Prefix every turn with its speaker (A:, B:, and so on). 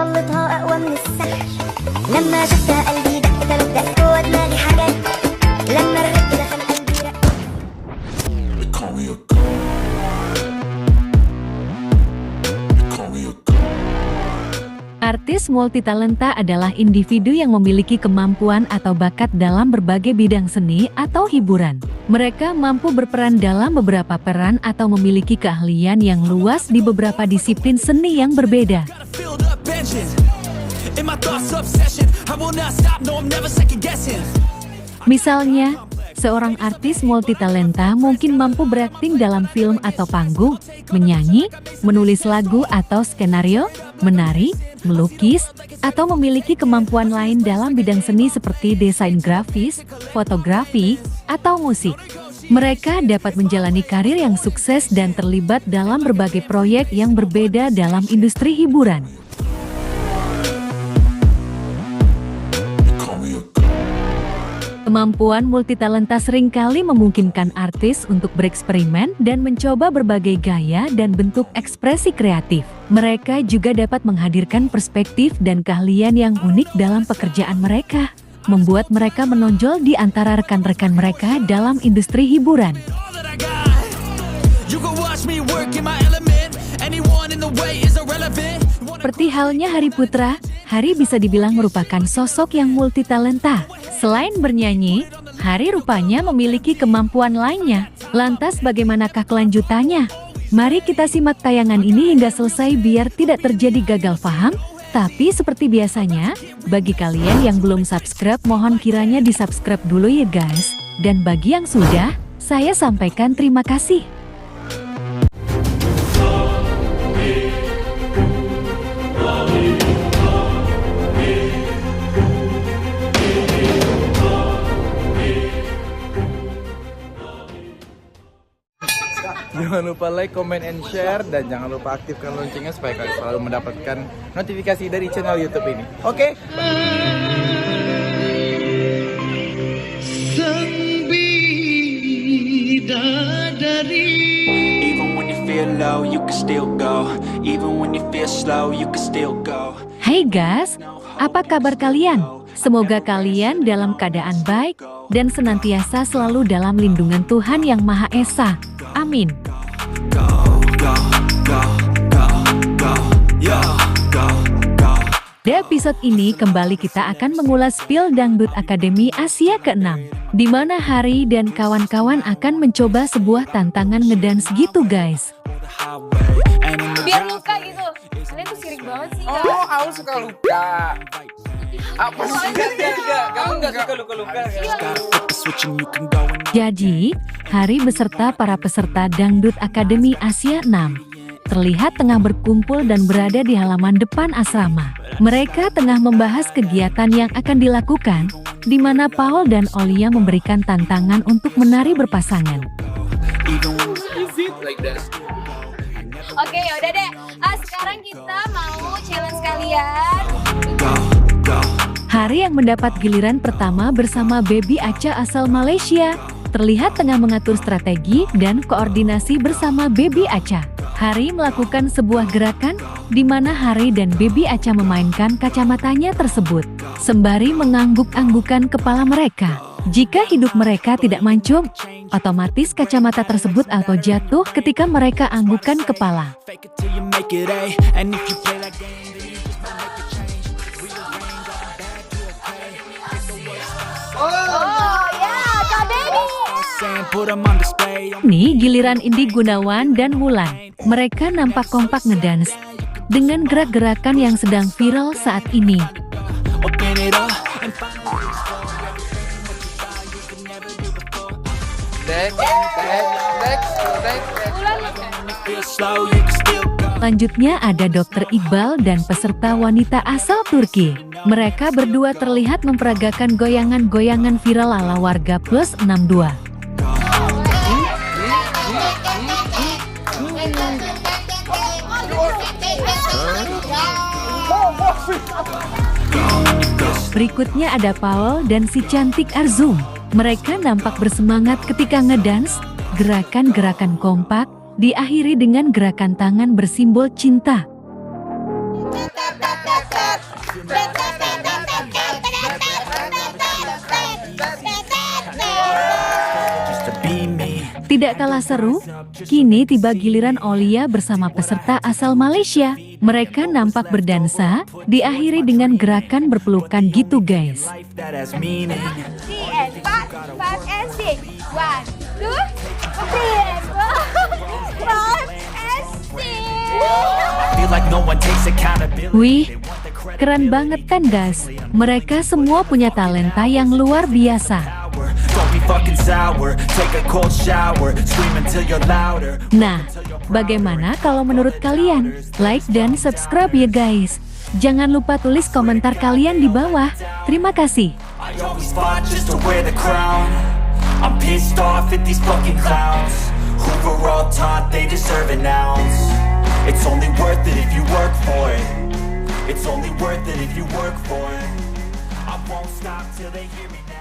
A: طلتها أقوى من السحر لما شفتها قلبي دق تردق جوا دماغي حاجات لما الرق دخل قلبي رق.
B: Artis multitalenta adalah individu yang memiliki kemampuan atau bakat dalam berbagai bidang seni atau hiburan. Mereka mampu berperan dalam beberapa peran atau memiliki keahlian yang luas di beberapa disiplin seni yang berbeda. Misalnya, seorang artis multitalenta mungkin mampu berakting dalam film atau panggung, menyanyi, menulis lagu atau skenario, menari, melukis, atau memiliki kemampuan lain dalam bidang seni seperti desain grafis, fotografi, atau musik. Mereka dapat menjalani karir yang sukses dan terlibat dalam berbagai proyek yang berbeda dalam industri hiburan. Kemampuan multitalenta seringkali memungkinkan artis untuk bereksperimen dan mencoba berbagai gaya dan bentuk ekspresi kreatif. Mereka juga dapat menghadirkan perspektif dan keahlian yang unik dalam pekerjaan mereka, membuat mereka menonjol di antara rekan-rekan mereka dalam industri hiburan. Seperti halnya Hari Putra, Hari bisa dibilang merupakan sosok yang multitalenta. Selain bernyanyi, Hari rupanya memiliki kemampuan lainnya. Lantas bagaimanakah kelanjutannya? Mari kita simak tayangan ini hingga selesai biar tidak terjadi gagal paham. Tapi seperti biasanya, bagi kalian yang belum subscribe mohon kiranya di-subscribe dulu ya guys. Dan bagi yang sudah, saya sampaikan terima kasih.
C: Jangan lupa like, comment, and share, dan jangan lupa aktifkan loncengnya supaya kalian selalu mendapatkan notifikasi dari channel YouTube ini. Oke?
B: Hai guys, apa kabar kalian? Semoga kalian dalam keadaan baik dan senantiasa selalu dalam lindungan Tuhan Yang Maha Esa. Amin. Di episode ini kembali kita akan mengulas Spill Dangdut Akademi Asia ke-6, di mana Hari dan kawan-kawan akan mencoba sebuah tantangan ngedance gitu guys.
D: Biar luka gitu. Kalian tuh sirik banget sih.
C: Oh, aku suka luka. Apa sih? Enggak. Kamu enggak suka luka-luka.
B: Jadi, Hari beserta para peserta Dangdut Akademi Asia 6 terlihat tengah berkumpul dan berada di halaman depan asrama. Mereka tengah membahas kegiatan yang akan dilakukan, di mana Paul dan Olia memberikan tantangan untuk menari berpasangan.
D: Oke, yaudah deh. Sekarang kita mau challenge kalian.
B: Hari yang mendapat giliran pertama bersama Baby Acha asal Malaysia, terlihat tengah mengatur strategi dan koordinasi bersama Baby Acha. Hari melakukan sebuah gerakan, di mana Hari dan Baby Acha memainkan kacamatanya tersebut, sembari mengangguk-anggukan kepala mereka. Jika hidup mereka tidak mancung, otomatis kacamata tersebut atau jatuh ketika mereka anggukan kepala. Nih giliran Indi Gunawan dan Wulan. Mereka nampak kompak ngedance dengan gerak-gerakan yang sedang viral saat ini. Selanjutnya ada Dr. Iqbal dan peserta wanita asal Turki. Mereka berdua terlihat memperagakan goyangan-goyangan viral ala warga plus 62. Berikutnya ada Paul dan si cantik Arzum. Mereka nampak bersemangat ketika ngedance, gerakan-gerakan kompak, diakhiri dengan gerakan tangan bersimbol cinta. Tidak kalah seru, kini tiba giliran Olia bersama peserta asal Malaysia. Mereka nampak berdansa, diakhiri dengan gerakan berpelukan gitu guys.
E: That has meaning.
D: 3 and 5 and 6. 1, 2, 3 and 5 and 6.
E: Feel like no one takes accountability.
B: Wih, keren banget kan guys? Mereka semua punya talenta yang luar biasa.
E: Don't be fucking sour. Take a cold shower. Scream until you're louder.
B: Nah, bagaimana kalau menurut kalian? Like dan subscribe ya guys. Jangan lupa tulis komentar kalian di bawah. Terima kasih.
E: I always fought just to wear the crown. I'm pissed off at these fucking clowns who were all taught they deserve an ounce. It's only worth it if you work for it. It's only worth it if you work for it. I won't stop till they hear me now.